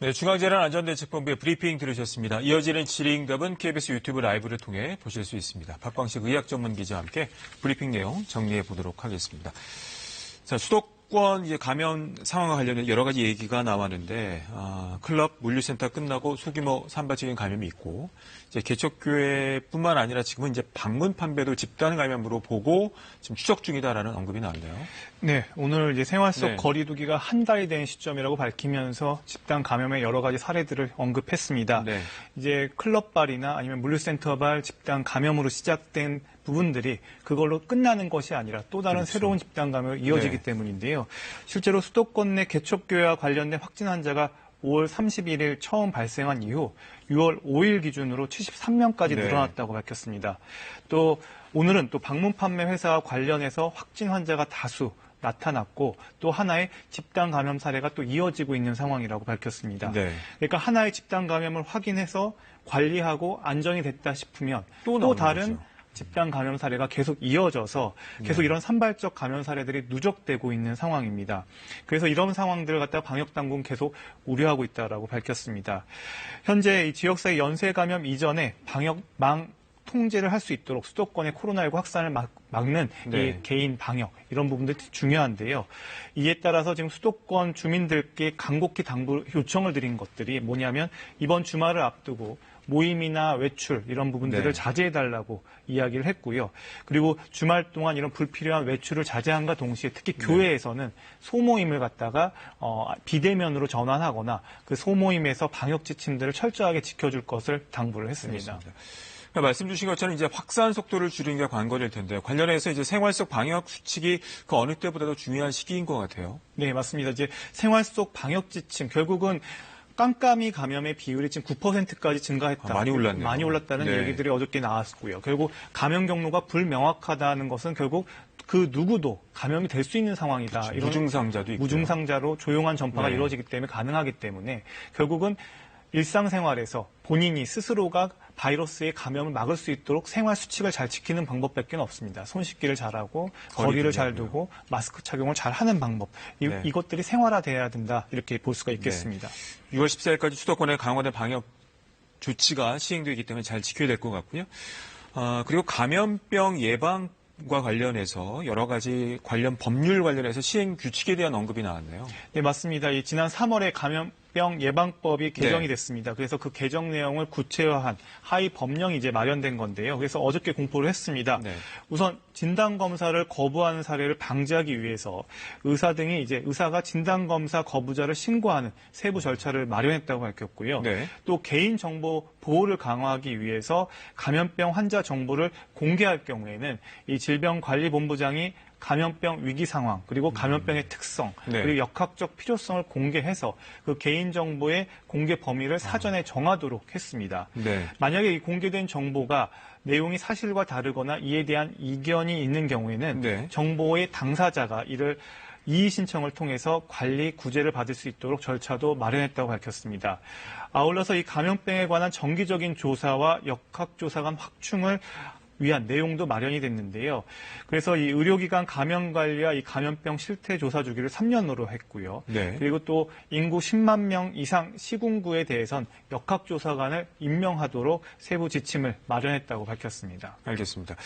네, 중앙재난안전대책본부의 브리핑 들으셨습니다. 이어지는 질의응답은 KBS 유튜브 라이브를 통해 보실 수 있습니다. 박광식 의학전문기자와 함께 브리핑 내용 정리해 보도록 하겠습니다. 자, 수도권 이제 감염 상황과 관련해 여러 가지 얘기가 나왔는데, 클럽, 물류센터 끝나고 소규모 산발적인 감염이 있고, 이제 개척교회뿐만 아니라 지금은 이제 방문 판매도 집단 감염으로 보고 지금 추적 중이다라는 언급이 나왔네요. 네, 오늘 이제 생활 속 네. 거리두기가 한 달이 된 시점이라고 밝히면서 집단 감염의 여러 가지 사례들을 언급했습니다. 네. 이제 클럽발이나 아니면 물류센터발 집단 감염으로 시작된 부분들이 그걸로 끝나는 것이 아니라 또 다른 그렇죠. 새로운 집단 감염이 이어지기 네. 때문인데요. 실제로 수도권 내 개척교회와 관련된 확진 환자가 5월 31일 처음 발생한 이후 6월 5일 기준으로 73명까지 네. 늘어났다고 밝혔습니다. 또 오늘은 또 방문 판매 회사와 관련해서 확진 환자가 다수 나타났고 또 하나의 집단 감염 사례가 또 이어지고 있는 상황이라고 밝혔습니다. 네. 그러니까 하나의 집단 감염을 확인해서 관리하고 안정이 됐다 싶으면 또 다른 거죠. 집단 감염 사례가 계속 이어져서 계속 네. 이런 산발적 감염 사례들이 누적되고 있는 상황입니다. 그래서 이런 상황들을 갖다가 방역당국은 계속 우려하고 있다라고 밝혔습니다. 현재 이 지역사회 연쇄 감염 이전에 방역망 통제를 할 수 있도록 수도권의 코로나19 확산을 막는 네. 이 개인 방역 이런 부분들이 중요한데요. 이에 따라서 지금 수도권 주민들께 간곡히 당부 요청을 드린 것들이 뭐냐면 이번 주말을 앞두고 모임이나 외출 이런 부분들을 네. 자제해달라고 이야기를 했고요. 그리고 주말 동안 이런 불필요한 외출을 자제함과 동시에 특히 교회에서는 소모임을 갖다가 비대면으로 전환하거나 그 소모임에서 방역 지침들을 철저하게 지켜줄 것을 당부를 했습니다. 그러니까 말씀 주신 것처럼 이제 확산 속도를 줄이는 게 관건일 텐데 관련해서 이제 생활 속 방역 수칙이 그 어느 때보다도 중요한 시기인 것 같아요. 네, 맞습니다. 이제 생활 속 방역 지침 결국은 깜깜이 감염의 비율이 지금 9%까지 증가했다. 많이 올랐네요. 많이 올랐다는 네. 얘기들이 어저께 나왔고요. 결국 감염 경로가 불명확하다는 것은 결국 그 누구도 감염이 될 수 있는 상황이다. 그렇죠. 이런 무증상자도 있고. 무증상자로 조용한 전파가 네. 이루어지기 때문에 가능하기 때문에 결국은 일상생활에서 본인이 스스로가 바이러스의 감염을 막을 수 있도록 생활 수칙을 잘 지키는 방법밖에 없습니다. 손 씻기를 잘하고 거리를 잘 두고 마스크 착용을 잘 하는 방법. 네. 이것들이 생활화돼야 된다. 이렇게 볼 수가 있겠습니다. 6월 14일까지 수도권에 강화된 방역 조치가 시행되기 때문에 잘 지켜야 될 것 같고요. 그리고 감염병 예방과 관련해서 여러 가지 관련 법률 관련해서 시행 규칙에 대한 언급이 나왔네요. 네, 맞습니다. 지난 3월에 감염병 예방법이 개정이 네. 됐습니다. 그래서 그 개정 내용을 구체화한 하위 법령이 이제 마련된 건데요. 그래서 어저께 공포를 했습니다. 네. 우선 진단 검사를 거부하는 사례를 방지하기 위해서 의사가 진단 검사 거부자를 신고하는 세부 절차를 마련했다고 밝혔고요. 네. 또 개인 정보 보호를 강화하기 위해서 감염병 환자 정보를 공개할 경우에는 이 질병관리본부장이 감염병 위기 상황, 그리고 감염병의 특성, 네. 그리고 역학적 필요성을 공개해서 그 개인정보의 공개 범위를 사전에 정하도록 했습니다. 네. 만약에 이 공개된 정보가 내용이 사실과 다르거나 이에 대한 이견이 있는 경우에는 네. 정보의 당사자가 이를 이의 신청을 통해서 관리 구제를 받을 수 있도록 절차도 마련했다고 밝혔습니다. 아울러서 이 감염병에 관한 정기적인 조사와 역학조사 간 확충을 위한 내용도 마련이 됐는데요. 그래서 이 의료기관 감염관리와 이 감염병 실태 조사 주기를 3년으로 했고요. 네. 그리고 또 인구 10만 명 이상 시군구에 대해선 역학조사관을 임명하도록 세부 지침을 마련했다고 밝혔습니다. 알겠습니다.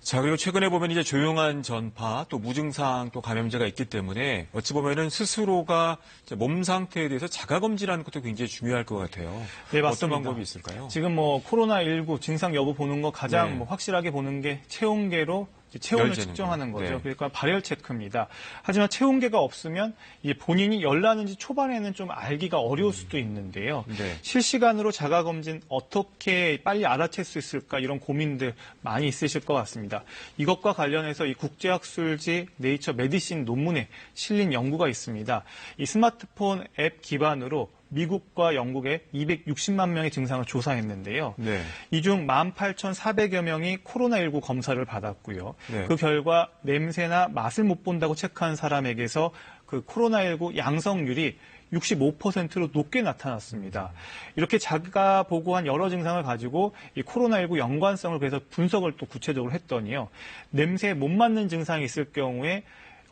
자, 그리고 최근에 보면 이제 조용한 전파, 또 무증상, 또 감염자가 있기 때문에 어찌 보면은 스스로가 이제 몸 상태에 대해서 자가검진하는 것도 굉장히 중요할 것 같아요. 네, 맞습니다. 어떤 방법이 있을까요? 지금 코로나19 증상 여부 보는 거 가장 네. 확실하게 보는 게 체온계로 체온을 열재는 측정하는 거. 거죠. 네. 그러니까 발열 체크입니다. 하지만 체온계가 없으면 본인이 열나는지 초반에는 좀 알기가 어려울 수도 있는데요. 네. 실시간으로 자가검진 어떻게 빨리 알아챌 수 있을까 이런 고민들 많이 있으실 것 같습니다. 이것과 관련해서 이 국제학술지 네이처 메디신 논문에 실린 연구가 있습니다. 이 스마트폰 앱 기반으로 미국과 영국의 260만 명의 증상을 조사했는데요. 네. 이 중 18,400여 명이 코로나19 검사를 받았고요. 네. 그 결과 냄새나 맛을 못 본다고 체크한 사람에게서 그 코로나19 양성률이 65%로 높게 나타났습니다. 이렇게 자가 보고한 여러 증상을 가지고 이 코로나19 연관성을 그래서 분석을 또 구체적으로 했더니요. 냄새에 못 맞는 증상이 있을 경우에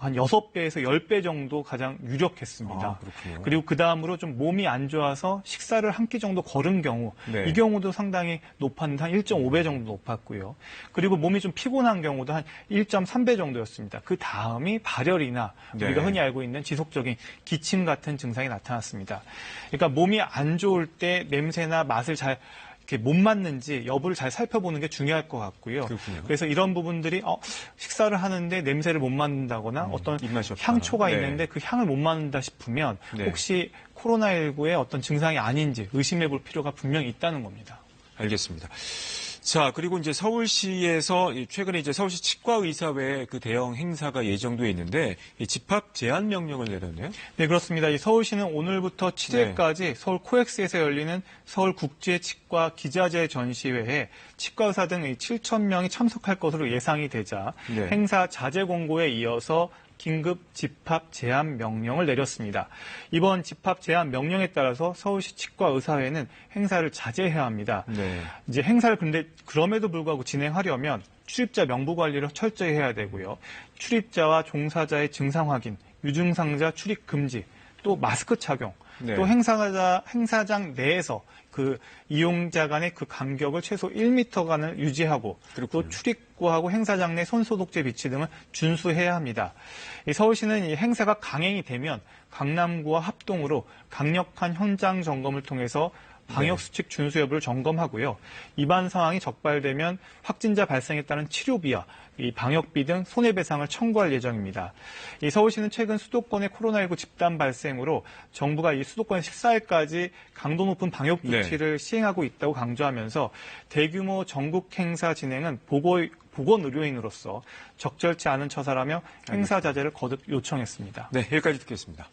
한 6배에서 10배 정도 가장 유력했습니다. 아, 그렇군요. 그리고 그 다음으로 좀 몸이 안 좋아서 식사를 한 끼 정도 거른 경우, 네. 이 경우도 상당히 높았는데 한 1.5배 정도 높았고요. 그리고 몸이 좀 피곤한 경우도 한 1.3배 정도였습니다. 그 다음이 발열이나 네. 우리가 흔히 알고 있는 지속적인 기침 같은 증상이 나타났습니다. 그러니까 몸이 안 좋을 때 냄새나 맛을 잘 이렇게 못 맞는지 여부를 잘 살펴보는 게 중요할 것 같고요. 그렇군요. 그래서 이런 부분들이 식사를 하는데 냄새를 못 맡는다거나 어떤 입맛이 없다. 향초가 네. 있는데 그 향을 못 맡는다 싶으면 네. 혹시 코로나19의 어떤 증상이 아닌지 의심해 볼 필요가 분명히 있다는 겁니다. 알겠습니다. 자, 그리고 이제 서울시에서 최근에 이제 서울시 치과의사회 그 대형 행사가 예정돼 있는데 이 집합 제한 명령을 내렸네요. 네, 그렇습니다. 이 서울시는 오늘부터 7일까지 서울 코엑스에서 열리는 서울국제치과 기자재 전시회에 치과의사 등 7,000명이 참석할 것으로 예상이 되자 네. 행사 자제 공고에 이어서 긴급 집합 제한 명령을 내렸습니다. 이번 집합 제한 명령에 따라서 서울시 치과의사회는 행사를 자제해야 합니다. 네. 이제 행사를 근데 그럼에도 불구하고 진행하려면 출입자 명부 관리를 철저히 해야 되고요. 출입자와 종사자의 증상 확인, 유증상자 출입 금지, 또 마스크 착용, 네. 또 행사장 내에서 그 이용자 간의 그 간격을 최소 1m간을 유지하고 그렇군요. 또 출입구하고 행사장 내 손소독제 비치 등을 준수해야 합니다. 이 서울시는 이 행사가 강행이 되면 강남구와 합동으로 강력한 현장 점검을 통해서 방역수칙 준수 여부를 점검하고요. 위반 상황이 적발되면 확진자 발생에 따른 치료비와 이 방역비 등 손해배상을 청구할 예정입니다. 이 서울시는 최근 수도권의 코로나19 집단 발생으로 정부가 이 수도권 14일까지 강도 높은 방역 조치를 시행하고 있다고 강조하면서 대규모 전국 행사 진행은 보건의료인으로서 적절치 않은 처사라며 행사 자제를 거듭 요청했습니다. 네, 여기까지 듣겠습니다.